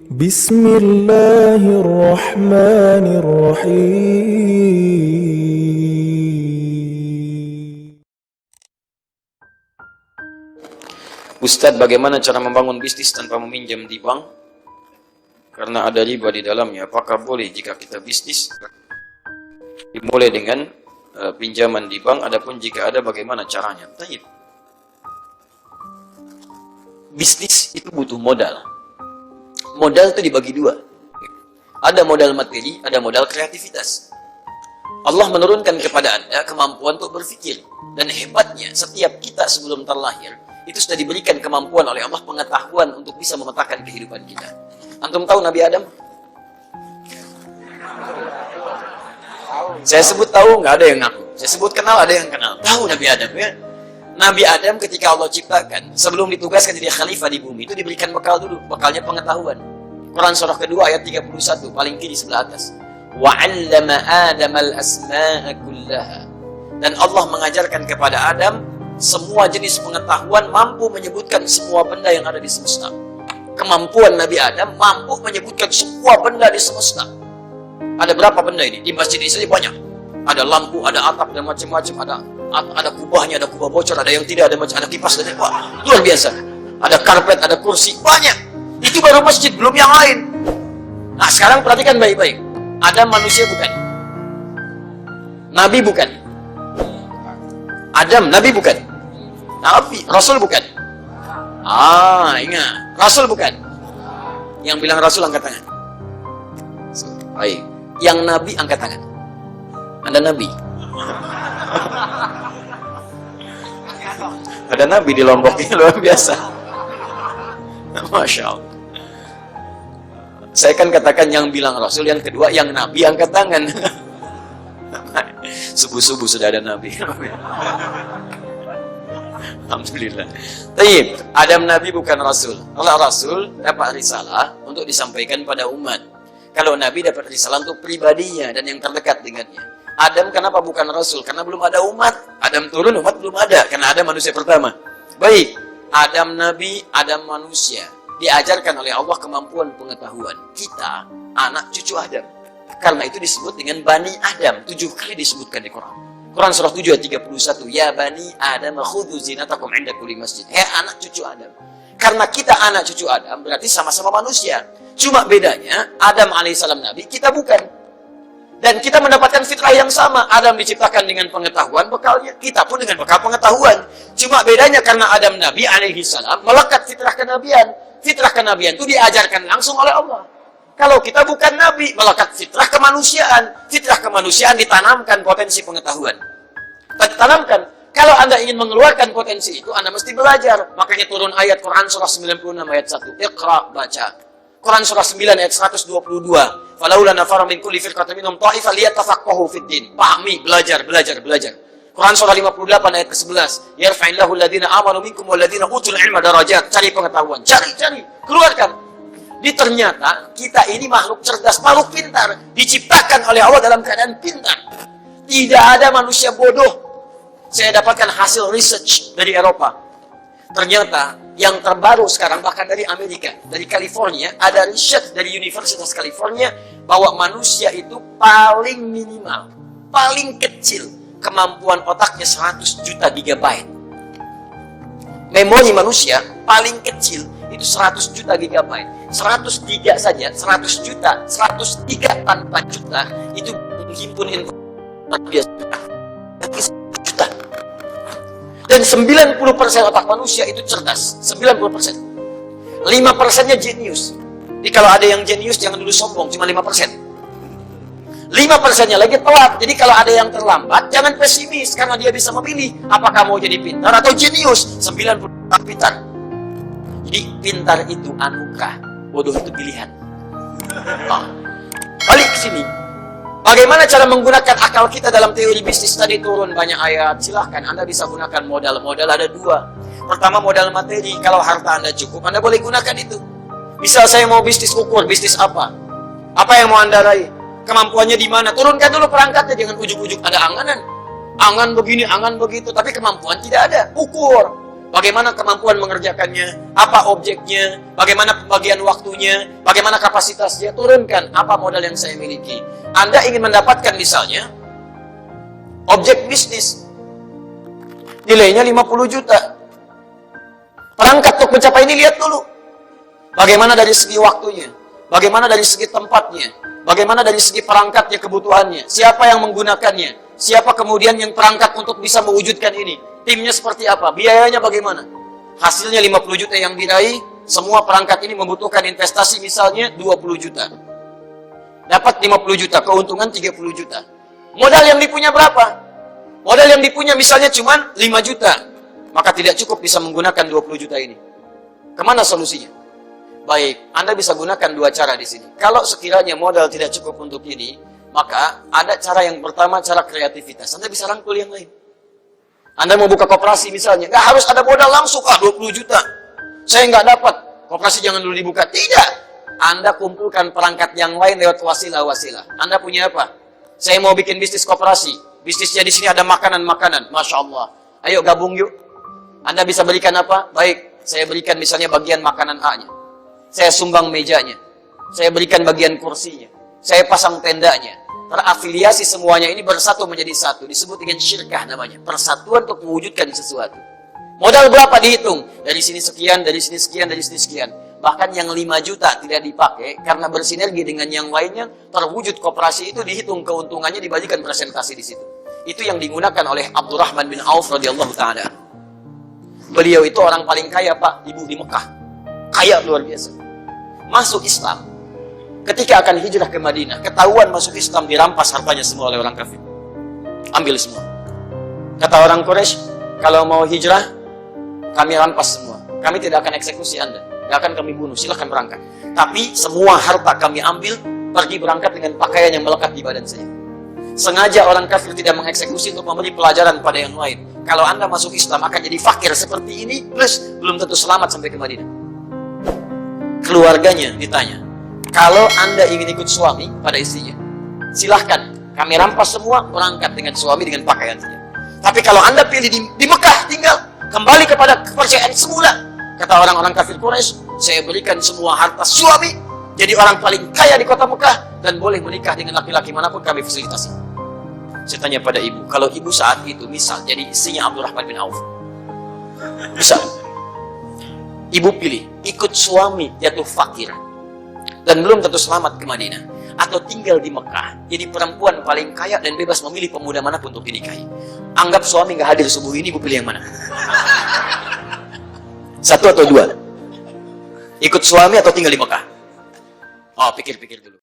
Bismillahirrahmanirrahim. Ustadz, bagaimana cara membangun bisnis tanpa meminjam di bank? Karena ada riba di dalamnya. Apakah boleh jika kita bisnis dimulai dengan pinjaman di bank? Adapun jika ada, bagaimana caranya? Baik. Bisnis itu butuh modal. Modal itu dibagi dua. Ada modal materi, ada modal kreativitas. Allah menurunkan kepada Anda kemampuan untuk berpikir. Dan hebatnya, setiap kita sebelum terlahir itu sudah diberikan kemampuan oleh Allah, pengetahuan untuk bisa memetakan kehidupan kita. Antum tahu Nabi Adam? Saya sebut tahu, nggak ada yang ngaku. Saya sebut kenal, ada yang kenal. Tahu Nabi Adam ya? Nabi Adam ketika Allah ciptakan, sebelum ditugaskan jadi khalifah di bumi, itu diberikan bekal dulu. Bekalnya pengetahuan. Quran surah kedua ayat 31, paling kiri sebelah atas. وَعَلَّمَ آدَمَ الْأَسْمَاءَ كُلَّهَا. Dan Allah mengajarkan kepada Adam semua jenis pengetahuan, mampu menyebutkan semua benda yang ada di semesta. Kemampuan Nabi Adam mampu menyebutkan semua benda di semesta. Ada berapa benda ini? Di masjid ini saja banyak. Ada lampu, ada atap, dan macam-macam. Ada kubahnya, ada kubah bocor, ada yang tidak, ada kipas, dan wah, luar biasa. Ada karpet, ada kursi, banyak. Itu baru masjid, belum yang lain. Nah, sekarang perhatikan baik-baik. Adam manusia bukan? Nabi bukan? Adam, Nabi bukan? Nabi, Rasul bukan? Ingat, Rasul bukan? Yang bilang Rasul angkat tangan. Baik, yang Nabi angkat tangan. Anda Nabi? Ada Nabi di Lombok ini, luar biasa. Masya Allah. Saya kan katakan yang bilang Rasul, yang kedua yang Nabi angkat tangan. Subuh-subuh sudah ada Nabi. Alhamdulillah. Taib, Adam Nabi bukan Rasul. Kalau Rasul dapat risalah untuk disampaikan pada umat. Kalau Nabi dapat risalah untuk pribadinya dan yang terdekat dengannya. Adam kenapa bukan Rasul? Karena belum ada umat. Adam turun, umat belum ada. Karena ada manusia pertama. Baik, Adam Nabi, Adam manusia. Diajarkan oleh Allah kemampuan pengetahuan. Kita anak cucu Adam. Karena itu disebut dengan Bani Adam. 7 kali disebutkan di Quran. Quran surah 7 ayat 31. Ya Bani Adam khudhu zinatakum inda kulli masjid. Anak cucu Adam. Karena kita anak cucu Adam, berarti sama-sama manusia. Cuma bedanya, Adam alaihissalam Nabi, kita bukan. Dan kita mendapatkan fitrah yang sama. Adam diciptakan dengan pengetahuan bekalnya. Kita pun dengan bekal pengetahuan. Cuma bedanya karena Adam Nabi alaihissalam melekat fitrah kenabian. Fitrah kenabian itu diajarkan langsung oleh Allah. Kalau kita bukan Nabi, melekat fitrah kemanusiaan. Fitrah kemanusiaan ditanamkan potensi pengetahuan. Ditanamkan. Kalau Anda ingin mengeluarkan potensi itu, Anda mesti belajar. Makanya turun ayat Quran surah 96 ayat 1. Iqra, baca. Quran surah 9 ayat 122. Falaula nafara min kulli firqatin minhum ta'ifatan liyatafaqahu fid din. Pahami, belajar. Quran surah 58 ayat ke-11. Yarfa'illahu alladhina amanu minkum walladhina utul ilma darajat. Cari pengetahuan. Cari. Keluarkan. Ternyata kita ini makhluk cerdas, makhluk pintar. Diciptakan oleh Allah dalam keadaan pintar. Tidak ada manusia bodoh. Saya dapatkan hasil research dari Eropa. Ternyata yang terbaru sekarang bahkan dari Amerika, dari California, ada research dari Universitas California bahwa manusia itu paling minimal, paling kecil kemampuan otaknya 100 juta gigabyte. Memori manusia paling kecil itu 100 juta gigabyte. 103 saja, 100 juta, 103 tanpa juta itu menghimpun informasi juta. Dan 90% otak manusia itu cerdas, 90%. 5%-nya jenius. Jadi kalau ada yang jenius jangan dulu sombong, cuma 5%. 5%-nya lagi telat. Jadi kalau ada yang terlambat, jangan pesimis karena dia bisa memilih apakah mau jadi pintar atau jenius. 90% pintar. Jadi pintar itu anugerah, bodoh itu pilihan. Balik ke sini. Bagaimana cara menggunakan akal kita dalam teori bisnis tadi? Turun banyak ayat. Silahkan Anda bisa gunakan modal. Modal ada 2. Pertama modal materi. Kalau harta Anda cukup, Anda boleh gunakan itu. Misal saya mau bisnis ukur, bisnis apa? Apa yang mau Anda raih? Kemampuannya di mana? Turunkan dulu perangkatnya, jangan ujuk-ujuk ada angan begini, angan begitu, tapi kemampuan tidak ada. Ukur. bagaimana kemampuan mengerjakannya, apa objeknya, bagaimana pembagian waktunya, bagaimana kapasitasnya, turunkan apa modal yang saya miliki. Anda ingin mendapatkan misalnya objek bisnis, nilainya 50 juta. Perangkat untuk mencapai ini lihat dulu. Bagaimana dari segi waktunya, bagaimana dari segi tempatnya, bagaimana dari segi perangkatnya, kebutuhannya, siapa yang menggunakannya, siapa kemudian yang perangkat untuk bisa mewujudkan ini, timnya seperti apa, biayanya bagaimana. Hasilnya 50 juta yang diraih, semua perangkat ini membutuhkan investasi misalnya 20 juta. Dapat 50 juta, keuntungan 30 juta. Modal yang dipunya berapa? Modal yang dipunya misalnya cuma 5 juta. Maka tidak cukup bisa menggunakan 20 juta ini. Kemana solusinya? Baik, Anda bisa gunakan dua cara di sini. Kalau sekiranya modal tidak cukup untuk ini, maka ada cara yang pertama, cara kreativitas. Anda bisa rangkul yang lain. Anda mau buka koperasi misalnya, nggak harus ada modal langsung, 20 juta. Saya nggak dapat, koperasi jangan dulu dibuka. Tidak. Anda kumpulkan perangkat yang lain lewat wasilah-wasilah. Anda punya apa? Saya mau bikin bisnis koperasi. Bisnisnya di sini ada makanan-makanan. Masya Allah. Ayo gabung yuk. Anda bisa berikan apa? Baik, saya berikan misalnya bagian makanan A-nya. Saya sumbang mejanya. Saya berikan bagian kursinya. Saya pasang tendanya. Terafiliasi semuanya ini bersatu menjadi satu. Disebut dengan syirkah namanya. Persatuan untuk mewujudkan sesuatu. Modal berapa dihitung? Dari sini sekian, dari sini sekian, dari sini sekian. Bahkan yang 5 juta tidak dipakai karena bersinergi dengan yang lainnya, terwujud koperasi itu dihitung keuntungannya, dibagikan presentasi di situ. Itu yang digunakan oleh Abdurrahman bin Auf radhiyallahu taala. Beliau itu orang paling kaya, Pak, Ibu, di Mekah. Kaya luar biasa. Masuk Islam. Ketika akan hijrah ke Madinah, ketahuan masuk Islam, dirampas hartanya semua oleh orang kafir. Ambil semua. Kata orang Quraisy, kalau mau hijrah, kami rampas semua. Kami tidak akan eksekusi Anda. Tidak akan kami bunuh, silahkan berangkat. Tapi semua harta kami ambil, pergi berangkat dengan pakaian yang melekat di badan saya. Sengaja orang kafir tidak mengeksekusi untuk memberi pelajaran pada yang lain. Kalau Anda masuk Islam akan jadi fakir seperti ini, plus belum tentu selamat sampai ke Madinah. Keluarganya ditanya, kalau Anda ingin ikut suami pada istrinya, silahkan, kami rampas semua, berangkat dengan suami dengan pakaian saja. Tapi kalau Anda pilih di Mekah tinggal, kembali kepada kepercayaan semula. Kata orang-orang kafir Quraisy, saya berikan semua harta suami, jadi orang paling kaya di kota Mekah, dan boleh menikah dengan laki-laki manapun kami fasilitasi. Saya tanya pada ibu, kalau ibu saat itu misal jadi istrinya Abdurrahman bin Auf, misal ibu pilih ikut suami jatuh fakir dan belum tentu selamat ke Madinah, atau tinggal di Mekah jadi perempuan paling kaya dan bebas memilih pemuda manapun untuk dinikahi. Anggap suami nggak hadir subuh ini, ibu pilih yang mana? Satu atau dua? Ikut suami atau tinggal di Mekah? Oh, pikir-pikir dulu.